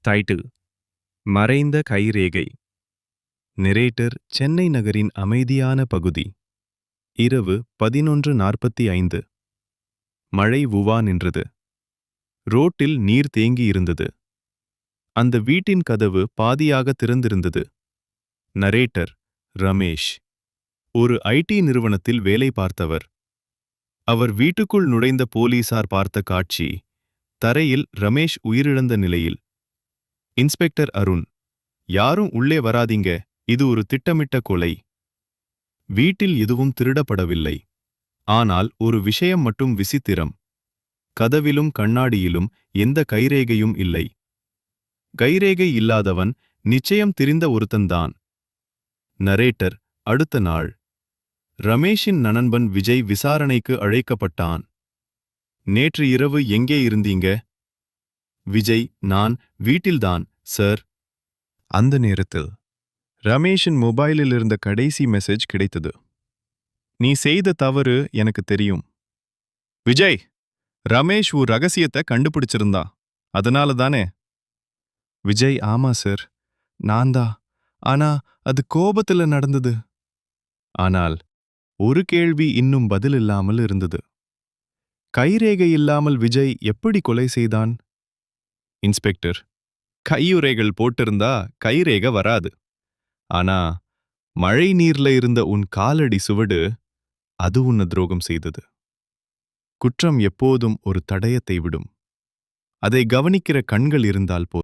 Title: மறைந்த கைரேகை. Narrator: Chennai நகரின் அமைதியான பகுதி. இரவு 11:45. மழை உவா நின்றது. ரோட்டில் நீர் தேங்கியிருந்தது. அந்த வீட்டின் கதவு பாதியாக திறந்திருந்தது. நரேட்டர்: ரமேஷ். ஒரு ஐடி நிறுவனத்தில் வேலை பார்த்தவர். அவர் வீட்டுக்குள் நுழைந்த போலீசார் பார்த்த காட்சி: தரையில் ரமேஷ் உயிரிழந்த நிலையில். இன்ஸ்பெக்டர் அருண்: யாரும் உள்ளே வராதீங்க, இது ஒரு திட்டமிட்ட கொலை. வீட்டில் எதுவும் திருடப்படவில்லை. ஆனால் ஒரு விஷயம் மட்டும் விசித்திரம். கதவிலும் கண்ணாடியிலும் எந்த கைரேகையும் இல்லை. கைரேகை இல்லாதவன் நிச்சயம் தெரிந்த ஒருத்தன்தான். நரேட்டர்: அடுத்த நாள். ரமேஷின் நண்பன் விஜய் விசாரணைக்கு அழைக்கப்பட்டான். நேற்று இரவு எங்கே இருந்தீங்க? விஜய்: நான் வீட்டில்தான் சார். அந்த நேரத்தில் ரமேஷின் மொபைலில் இருந்த கடைசி மெசேஜ் கிடைத்தது. நீ செய்த தவறு எனக்கு தெரியும். விஜய்: ரமேஷ் ஒரு ரகசியத்தை கண்டுபிடிச்சிருந்தா, அதனால தானே? விஜய்: ஆமா சார், நான் தான். ஆனா அது கோபத்துல நடந்தது. ஆனால் ஒரு கேள்வி இன்னும் பதில் இல்லாமல் இருந்தது. கைரேகை இல்லாமல் விஜய் எப்படி கொலை செய்தான்? இன்ஸ்பெக்டர்: கையுறைகள் போட்டிருந்தா கைரேகை வராது. ஆனா மழை நீர்ல இருந்த உன் காலடி சுவடு, அது உன்னை துரோகம் செய்தது. குற்றம் எப்போதும் ஒரு தடயத்தை விடும். அதை கவனிக்கிற கண்கள் இருந்தால் போதும்.